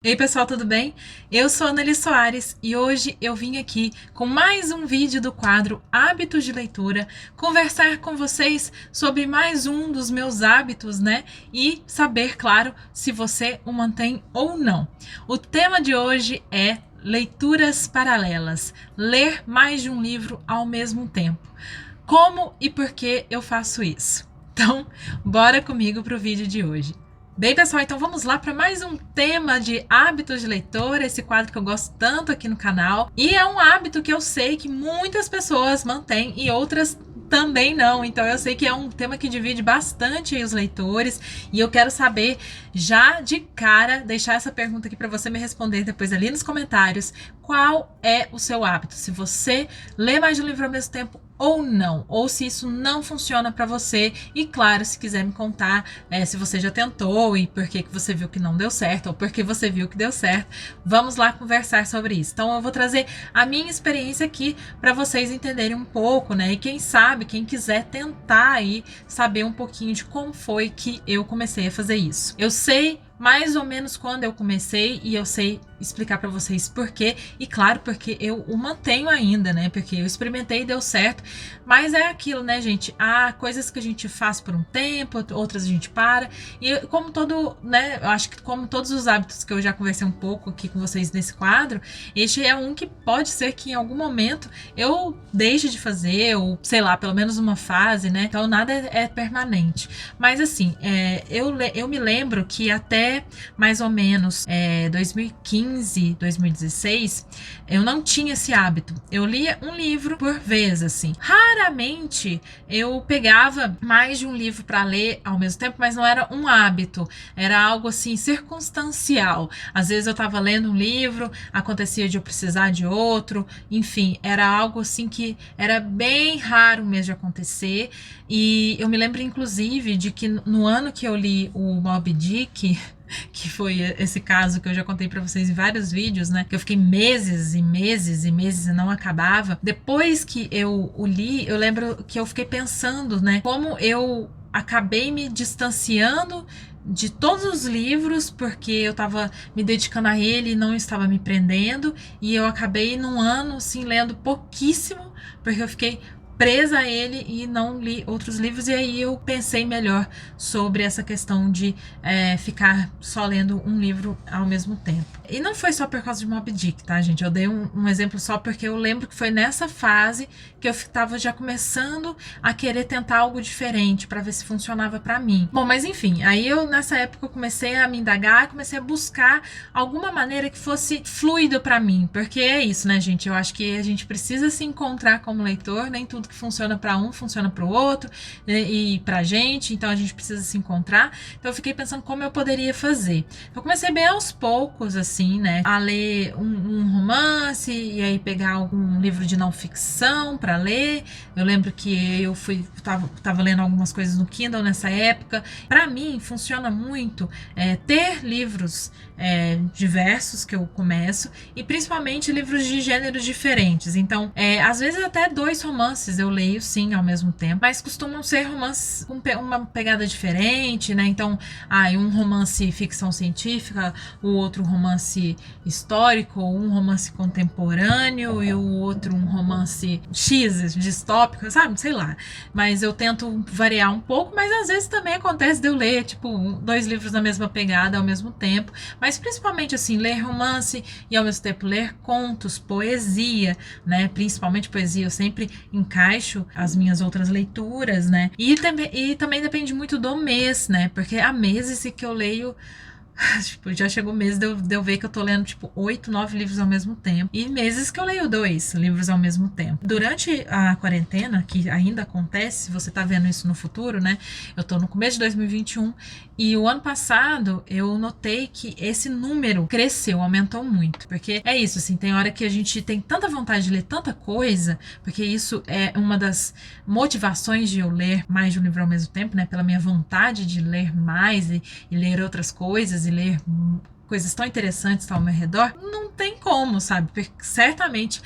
Ei pessoal, tudo bem? Eu sou a Anneli Soares e hoje eu vim aqui com mais um vídeo do quadro Hábitos de Leitura, conversar com vocês sobre mais um dos meus hábitos, né? E saber, claro, se você o mantém ou não. O tema de hoje é leituras paralelas, ler mais de um livro ao mesmo tempo. Como e por que eu faço isso? Então, bora comigo para o vídeo de hoje. Bem, pessoal, então vamos lá para mais um tema de hábitos de leitor, esse quadro que eu gosto tanto aqui no canal. E é um hábito que eu sei que muitas pessoas mantêm e outras também não. Então eu sei que é um tema que divide bastante os leitores e eu quero saber já de cara, deixar essa pergunta aqui para você me responder depois ali nos comentários, qual é o seu hábito? Se você lê mais de um livro ao mesmo tempo ou não, ou se isso não funciona para você. E claro, se quiser me contar se você já tentou e por que você viu que não deu certo, ou por que você viu que deu certo, vamos lá conversar sobre isso. Então eu vou trazer a minha experiência aqui para vocês entenderem um pouco, né? E quem sabe, quem quiser tentar aí saber um pouquinho de como foi que eu comecei a fazer isso. Eu sei mais ou menos quando eu comecei e eu sei explicar para vocês por quê, e claro, porque eu o mantenho ainda, né? Porque eu experimentei e deu certo, mas é aquilo, né, gente? Há coisas que a gente faz por um tempo, outras a gente para, e como todo, né, eu acho que como todos os hábitos que eu já conversei um pouco aqui com vocês nesse quadro, este é um que pode ser que em algum momento eu deixe de fazer, ou sei lá, pelo menos uma fase, né? Então nada é permanente. Mas assim, eu me lembro que até mais ou menos 2015, 2016, eu não tinha esse hábito. Eu lia um livro por vez, assim. Raramente eu pegava mais de um livro para ler ao mesmo tempo, mas não era um hábito. Era algo assim circunstancial. Às vezes eu estava lendo um livro, acontecia de eu precisar de outro, enfim, era algo assim que era bem raro mesmo de acontecer. E eu me lembro inclusive de que no ano que eu li o Moby Dick, que foi esse caso que eu já contei para vocês em vários vídeos, né? Que eu fiquei meses e meses e meses e não acabava. Depois que eu o li, eu lembro que eu fiquei pensando, né? Como eu acabei me distanciando de todos os livros, porque eu estava me dedicando a ele e não estava me prendendo, e eu acabei num ano, assim, lendo pouquíssimo, porque eu fiquei presa a ele e não li outros livros, e aí eu pensei melhor sobre essa questão de ficar só lendo um livro ao mesmo tempo. E não foi só por causa de Moby Dick, tá, gente? Eu dei um exemplo só porque eu lembro que foi nessa fase que eu estava já começando a querer tentar algo diferente para ver se funcionava para mim. Bom, mas enfim, aí eu nessa época eu comecei a me indagar, comecei a buscar alguma maneira que fosse fluido para mim, porque é isso, né, gente? Eu acho que a gente precisa se encontrar como leitor, nem tudo que funciona para um funciona para o outro, né, e pra gente, então a gente precisa se encontrar. Então eu fiquei pensando como eu poderia fazer. Eu comecei bem aos poucos, assim, né, a ler um romance e aí pegar algum livro de não ficção para ler. Eu lembro que eu tava lendo algumas coisas no Kindle nessa época. Para mim funciona muito ter livros diversos que eu começo, e principalmente livros de gêneros diferentes. Então, às vezes até 2 romances eu leio sim ao mesmo tempo, mas costumam ser romances com uma pegada diferente, né? Então, um romance ficção científica, o outro romance histórico, um romance contemporâneo e o outro um romance X, distópico, sabe? Sei lá. Mas eu tento variar um pouco, mas às vezes também acontece de eu ler, tipo, 2 livros na mesma pegada ao mesmo tempo, mas principalmente assim, ler romance e ao mesmo tempo ler contos, poesia, né? Principalmente poesia, eu sempre encaixo as minhas outras leituras, né? E também depende muito do mês, né? Porque há meses que eu leio. Tipo, já chegou mês de eu ver que eu tô lendo, tipo, 8, 9 livros ao mesmo tempo. E meses que eu leio 2 livros ao mesmo tempo. Durante a quarentena, que ainda acontece, se você tá vendo isso no futuro, né? Eu tô no começo de 2021 e o ano passado eu notei que esse número cresceu, aumentou muito. Porque é isso, assim, tem hora que a gente tem tanta vontade de ler tanta coisa, porque isso é uma das motivações de eu ler mais de um livro ao mesmo tempo, né? Pela minha vontade de ler mais e ler outras coisas e ler coisas tão interessantes ao meu redor, não tem como, sabe? Porque certamente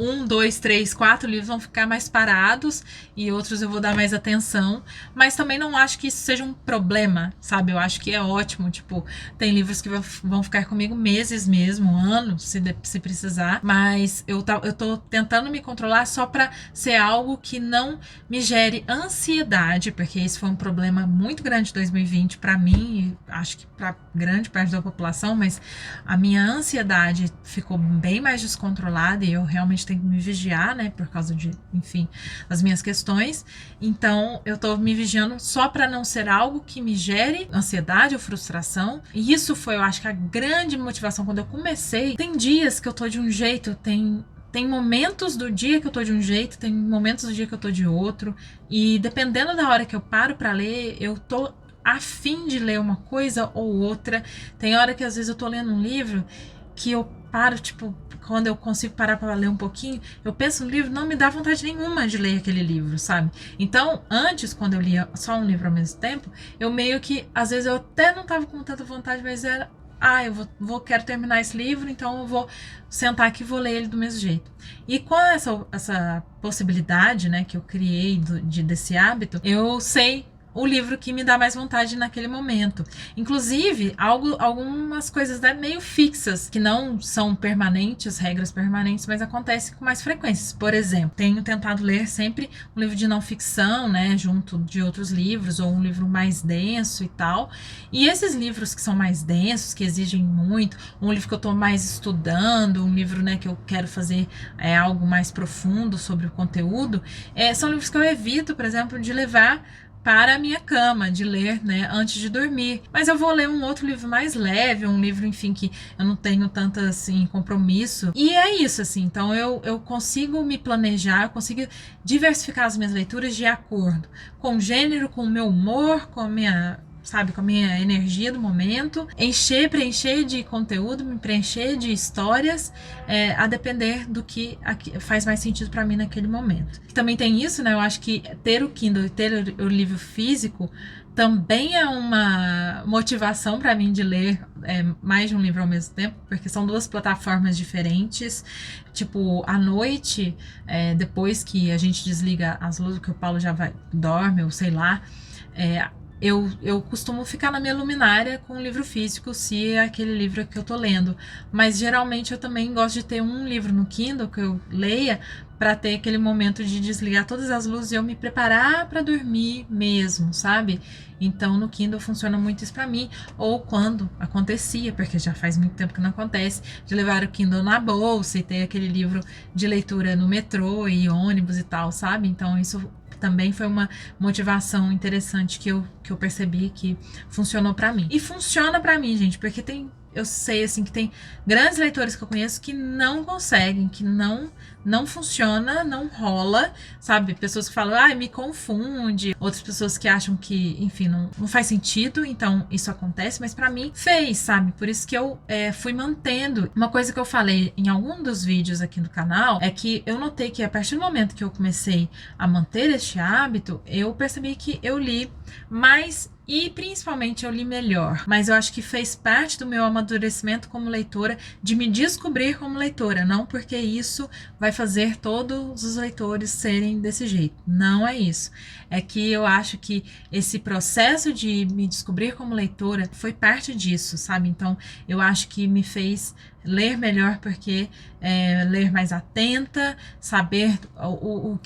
um, dois, três, quatro livros vão ficar mais parados e outros eu vou dar mais atenção, mas também não acho que isso seja um problema, sabe? Eu acho que é ótimo, tipo, tem livros que vão ficar comigo meses mesmo, anos, se precisar, mas eu tô tentando me controlar só pra ser algo que não me gere ansiedade, porque isso foi um problema muito grande de 2020 pra mim, e acho que pra grande parte da população, mas a minha ansiedade ficou bem mais descontrolada e eu realmente tenho que me vigiar, né, por causa de, enfim, das minhas questões. Então, eu tô me vigiando só para não ser algo que me gere ansiedade ou frustração. E isso foi, eu acho que a grande motivação quando eu comecei. Tem dias que eu tô de um jeito, tem momentos do dia que eu tô de um jeito, tem momentos do dia que eu tô de outro. E dependendo da hora que eu paro para ler, eu tô a fim de ler uma coisa ou outra. Tem hora que às vezes eu tô lendo um livro que eu paro, tipo, quando eu consigo parar para ler um pouquinho, eu penso no livro, não me dá vontade nenhuma de ler aquele livro, sabe? Então, antes, quando eu lia só um livro ao mesmo tempo, eu meio que, às vezes eu até não tava com tanta vontade, mas era, eu quero terminar esse livro, então eu vou sentar aqui e vou ler ele do mesmo jeito. E com essa possibilidade, né, que eu criei desse hábito, eu sei o livro que me dá mais vontade naquele momento. Inclusive, algumas coisas, né, meio fixas, que não são permanentes, regras permanentes, mas acontecem com mais frequência. Por exemplo, tenho tentado ler sempre um livro de não ficção, né, junto de outros livros, ou um livro mais denso e tal. E esses livros que são mais densos, que exigem muito, um livro que eu estou mais estudando, um livro, né, que eu quero fazer algo mais profundo sobre o conteúdo, são livros que eu evito, por exemplo, de levar para a minha cama, de ler, né, antes de dormir. Mas eu vou ler um outro livro mais leve, um livro, enfim, que eu não tenho tanto, assim, compromisso. E é isso, assim, então eu consigo me planejar, eu consigo diversificar as minhas leituras de acordo com o gênero, com o meu humor, com a minha, sabe, com a minha energia do momento, preencher de conteúdo, me preencher de histórias, a depender do que faz mais sentido para mim naquele momento. Também tem isso, né? Eu acho que ter o Kindle e ter o livro físico também é uma motivação para mim de ler mais de um livro ao mesmo tempo, porque são duas plataformas diferentes. Tipo, à noite, depois que a gente desliga as luzes, que o Paulo já dorme, ou sei lá, eu costumo ficar na minha luminária com o livro físico, se é aquele livro que eu tô lendo. Mas geralmente eu também gosto de ter um livro no Kindle que eu leia para ter aquele momento de desligar todas as luzes e eu me preparar para dormir mesmo, sabe? Então no Kindle funciona muito isso para mim. Ou quando acontecia, porque já faz muito tempo que não acontece, de levar o Kindle na bolsa e ter aquele livro de leitura no metrô e ônibus e tal, sabe? Então isso também foi uma motivação interessante que eu percebi que funcionou pra mim. E funciona pra mim, gente, porque eu sei, assim, que tem grandes leitores que eu conheço que não conseguem, que não funciona, não rola, sabe? Pessoas que falam, me confunde. Outras pessoas que acham que, enfim, não faz sentido, então isso acontece. Mas pra mim, fez, sabe? Por isso que eu fui mantendo. Uma coisa que eu falei em algum dos vídeos aqui do canal é que eu notei que a partir do momento que eu comecei a manter este hábito, eu percebi que eu li mais e principalmente eu li melhor. Mas eu acho que fez parte do meu amadurecimento como leitora, de me descobrir como leitora, não porque isso vai fazer todos os leitores serem desse jeito. Não é isso. É que eu acho que esse processo de me descobrir como leitora foi parte disso, sabe? Então eu acho que me fez ler melhor porque ler mais atenta, saber o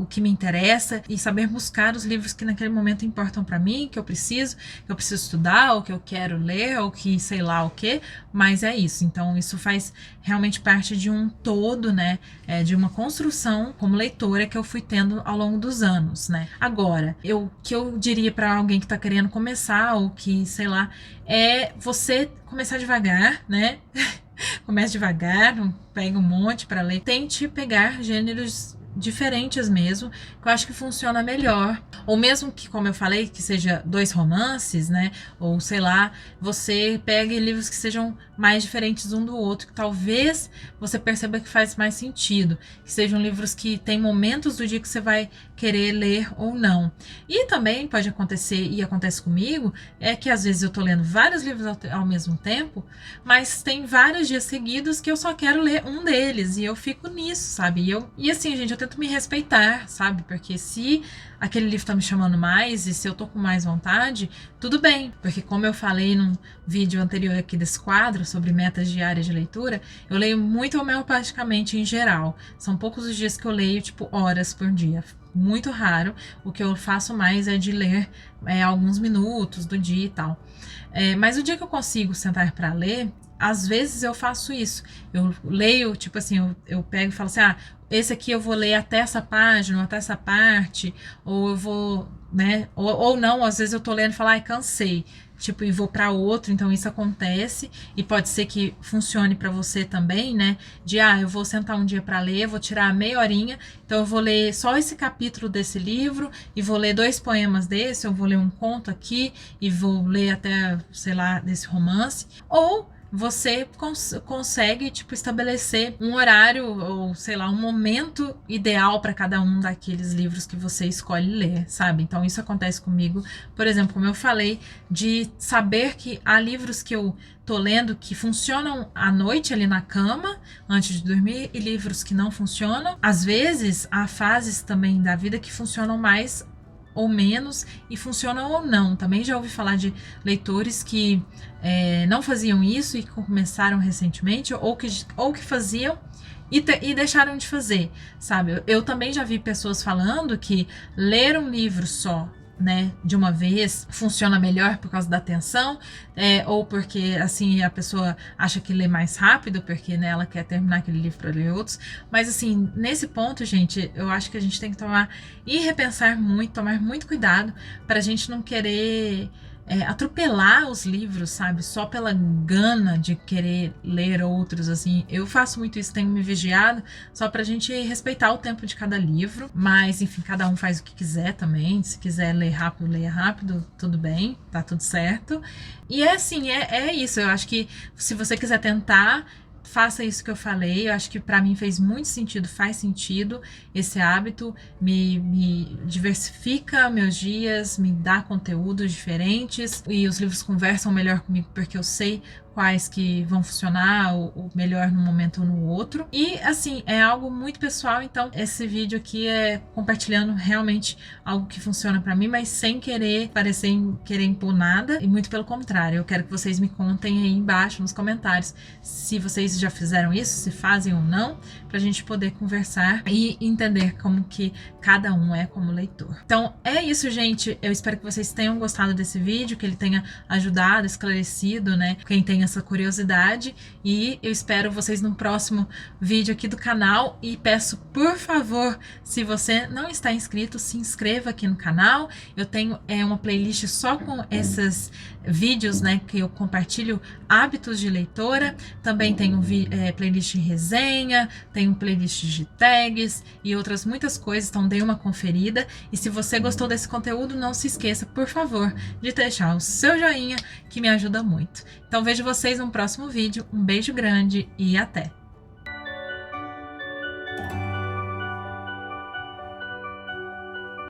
que me interessa e saber buscar os livros que naquele momento importam para mim, que eu preciso estudar, ou que eu quero ler, ou que sei lá o que, mas é isso. Então isso faz realmente parte de um todo, né, de uma construção como leitora que eu fui tendo ao longo dos anos, né. Agora, que eu diria para alguém que tá querendo começar, ou que, sei lá, é você começar devagar, né? Comece devagar, não pega um monte para ler. Tente pegar gêneros diferentes mesmo, que eu acho que funciona melhor. Ou mesmo que, como eu falei, que seja 2 romances, né? Ou sei lá, você pegue livros que sejam mais diferentes um do outro, que talvez você perceba que faz mais sentido. Que sejam livros que tem momentos do dia que você vai querer ler ou não. E também pode acontecer, e acontece comigo, é que às vezes eu tô lendo vários livros ao mesmo tempo, mas tem vários dias seguidos que eu só quero ler um deles, e eu fico nisso, sabe? E assim, gente, eu tento me respeitar, sabe? Porque se aquele livro tá me chamando mais, e se eu tô com mais vontade, tudo bem. Porque como eu falei num vídeo anterior aqui desse quadro, sobre metas diárias de leitura, eu leio muito homeopaticamente em geral. São poucos os dias que eu leio, tipo, horas por dia. Muito raro. O que eu faço mais é de ler alguns minutos do dia e tal. Mas o dia que eu consigo sentar para ler, às vezes eu faço isso. Eu leio, tipo assim, eu pego e falo assim, esse aqui eu vou ler até essa página, ou até essa parte, ou eu vou, né, ou não, às vezes eu tô lendo e falo, cansei, tipo, e vou para outro, então isso acontece, e pode ser que funcione para você também, né, de, eu vou sentar um dia para ler, vou tirar meia horinha, então eu vou ler só esse capítulo desse livro, e vou ler 2 poemas desse, eu vou ler um conto aqui, e vou ler até, sei lá, desse romance, ou você consegue, tipo, estabelecer um horário ou, sei lá, um momento ideal para cada um daqueles livros que você escolhe ler, sabe? Então isso acontece comigo, por exemplo, como eu falei, de saber que há livros que eu tô lendo que funcionam à noite ali na cama, antes de dormir, e livros que não funcionam. Às vezes, há fases também da vida que funcionam mais ou menos, e funcionam ou não. Também já ouvi falar de leitores que não faziam isso e começaram recentemente, ou que faziam e deixaram de fazer, sabe? Eu também já vi pessoas falando que ler um livro só, né, de uma vez funciona melhor por causa da atenção, ou porque assim a pessoa acha que lê mais rápido, porque, né, ela quer terminar aquele livro para ler outros. Mas assim, nesse ponto, gente, eu acho que a gente tem que repensar muito, tomar muito cuidado para a gente não querer atropelar os livros, sabe? Só pela gana de querer ler outros, assim. Eu faço muito isso, tenho me vigiado, só pra gente respeitar o tempo de cada livro. Mas, enfim, cada um faz o que quiser também. Se quiser ler rápido, leia rápido, tudo bem, tá tudo certo. E assim, é isso. Eu acho que se você quiser tentar, faça isso que eu falei. Eu acho que pra mim fez muito sentido, faz sentido esse hábito, me diversifica meus dias, me dá conteúdos diferentes, e os livros conversam melhor comigo porque eu sei quais que vão funcionar o melhor num momento ou no outro. E assim, é algo muito pessoal, então esse vídeo aqui é compartilhando realmente algo que funciona pra mim, mas sem querer querer impor nada, e muito pelo contrário. Eu quero que vocês me contem aí embaixo nos comentários se vocês já fizeram isso, se fazem ou não, pra gente poder conversar e entender como que cada um é como leitor. Então é isso, gente. Eu espero que vocês tenham gostado desse vídeo, que ele tenha ajudado, esclarecido, né, quem tem essa curiosidade, e eu espero vocês no próximo vídeo aqui do canal. E peço, por favor, se você não está inscrito, se inscreva aqui no canal. Eu tenho uma playlist só com esses vídeos, né, que eu compartilho hábitos de leitora. Também tenho playlist de resenha, tenho playlist de tags e outras muitas coisas, então dê uma conferida. E se você gostou desse conteúdo, não se esqueça, por favor, de deixar o seu joinha, que me ajuda muito. Então vejo vocês no próximo vídeo. Um beijo grande e até!